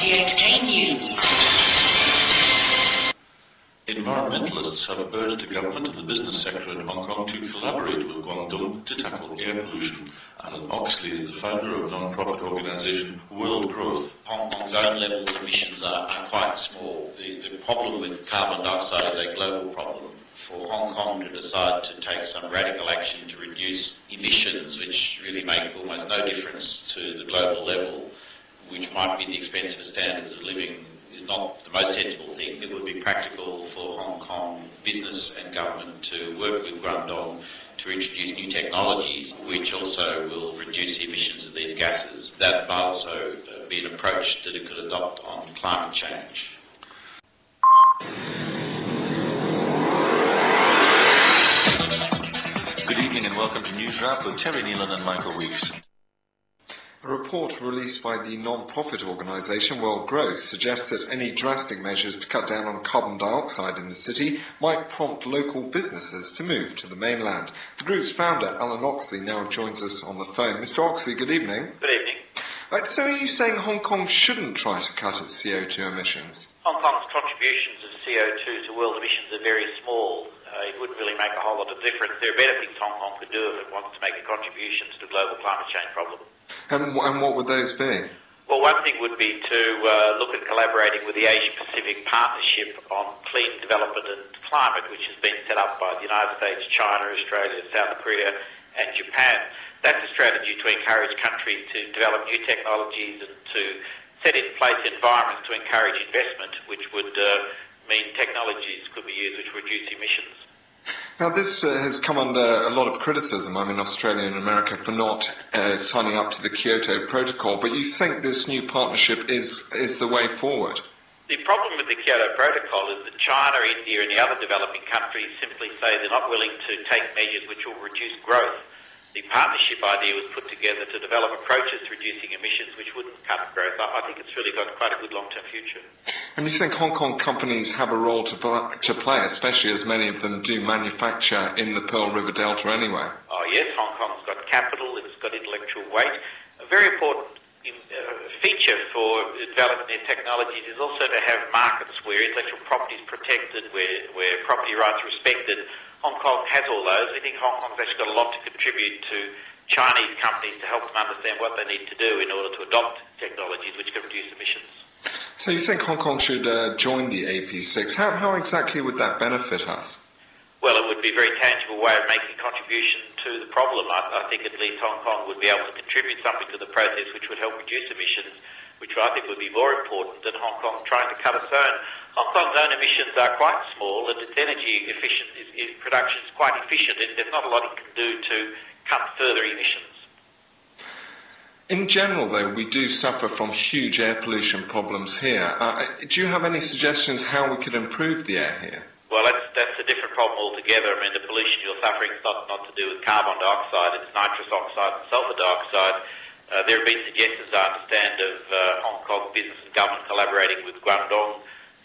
RTHK News. Environmentalists have urged the government and the business sector in Hong Kong to collaborate with Guangdong to tackle air pollution. Alan Oxley is the founder of non-profit organisation worldgrowth. Hong Kong's own levels of emissions are quite small. The problem with carbon dioxide is a global problem. For Hong Kong to decide to take some radical action to reduce emissions, which really make almost no difference to the global level, which might be the expense of standards of living, is not the most sensible thing. It would be practical for Hong Kong business and government to work with Guangdong to introduce new technologies which also will reduce the emissions of these gases. That might also be an approach that it could adopt on climate change. Good evening and welcome to News Wrap with Terry Nealon and Michael Weeks. A report released by the non-profit organisation worldgrowth suggests that any drastic measures to cut down on carbon dioxide in the city might prompt local businesses to move to the mainland. The group's founder, Alan Oxley, now joins us on the phone. Mr. Oxley, good evening. Good evening. So are you saying Hong Kong shouldn't try to cut its CO2 emissions? Hong Kong's contributions of CO2 to world emissions are very small. It wouldn't really make a whole lot of difference. There are better things Hong Kong could do if it wants to make a contribution to the global climate change problem. And what would those be? Well, one thing would be to look at collaborating with the Asia-Pacific Partnership on Clean Development and Climate, which has been set up by the United States, China, Australia, South Korea and Japan. That's a strategy to encourage countries to develop new technologies and to set in place environments to encourage investment, which would mean technologies could be used which reduce emissions. Now, this has come under a lot of criticism, Australia and America, for not signing up to the Kyoto Protocol, but you think this new partnership is the way forward? The problem with the Kyoto Protocol is that China, India and the other developing countries simply say they're not willing to take measures which will reduce growth. The partnership idea was put together to develop approaches to reducing emissions which wouldn't cut growth. I think it's really got quite a good long-term future. And you think Hong Kong companies have a role to play, especially as many of them do manufacture in the Pearl River Delta anyway? Oh yes, Hong Kong's got capital, it's got intellectual weight. A very important feature for developing their technologies is also to have markets where intellectual property is protected, where property rights are respected. Hong Kong has all those. We think Hong Kong's actually got a lot to contribute to Chinese companies to help them understand what they need to do in order to adopt technologies which can reduce emissions. So you think Hong Kong should join the AP6? How exactly would that benefit us? Well, it would be a very tangible way of making a contribution to the problem. I think at least Hong Kong would be able to contribute something to the process which would help reduce emissions, which I think would be more important than Hong Kong trying to cut its own. Hong Kong's own emissions are quite small and its energy production is quite efficient. There's not a lot it can do to cut further emissions. In general, though, we do suffer from huge air pollution problems here. Do you have any suggestions how we could improve the air here? Well, that's a different problem altogether. I mean, the pollution you're suffering is not to do with carbon dioxide, it's nitrous oxide and sulfur dioxide. There have been suggestions, I understand, of Hong Kong business and government collaborating with Guangdong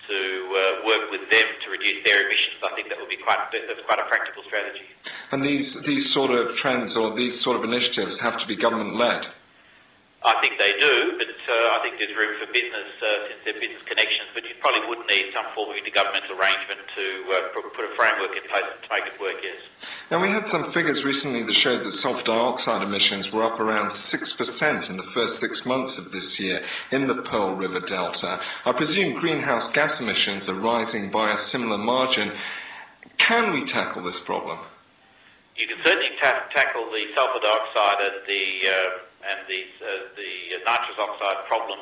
to work with them to reduce their emissions. I think that's quite a practical strategy. And these sort of trends or these sort of initiatives have to be government-led? I think they do, but I think there's room for business since they're business connections, but you probably would need some form of intergovernmental arrangement to put a framework in place to make it work, yes. Now, we had some figures recently that showed that sulfur dioxide emissions were up around 6% in the first 6 months of this year in the Pearl River Delta. I presume greenhouse gas emissions are rising by a similar margin. Can we tackle this problem? You can certainly tackle the sulfur dioxide and the nitrous oxide problem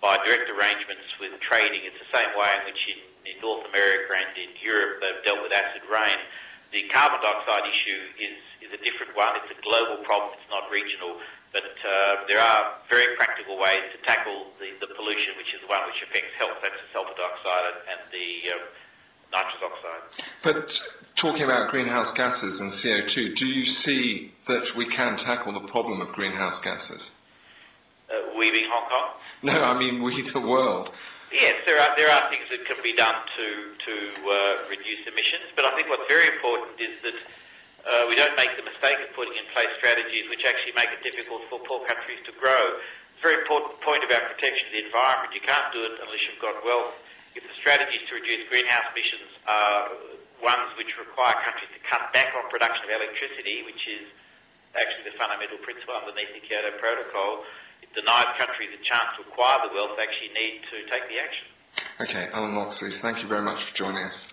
by direct arrangements with trading. It's the same way in which in North America and in Europe they've dealt with acid rain. The carbon dioxide issue is a different one. It's a global problem, it's not regional. But there are very practical ways to tackle the pollution, which is the one which affects health. That's the sulfur dioxide and the nitrous oxide. But talking about greenhouse gases and CO2, do you see that we can tackle the problem of greenhouse gases? We being Hong Kong? No, I mean we, the world. Yes, there are things that can be done to reduce emissions, but I think what's very important is that we don't make the mistake of putting in place strategies which actually make it difficult for poor countries to grow. a very important point about protection of the environment. You can't do it unless you've got wealth. If the strategies to reduce greenhouse emissions are ones which require countries to cut back on production of electricity, which is actually the fundamental principle underneath the Kyoto Protocol, it denies countries a chance to acquire the wealth they actually need to take the action. Okay, Alan Loxley, thank you very much for joining us.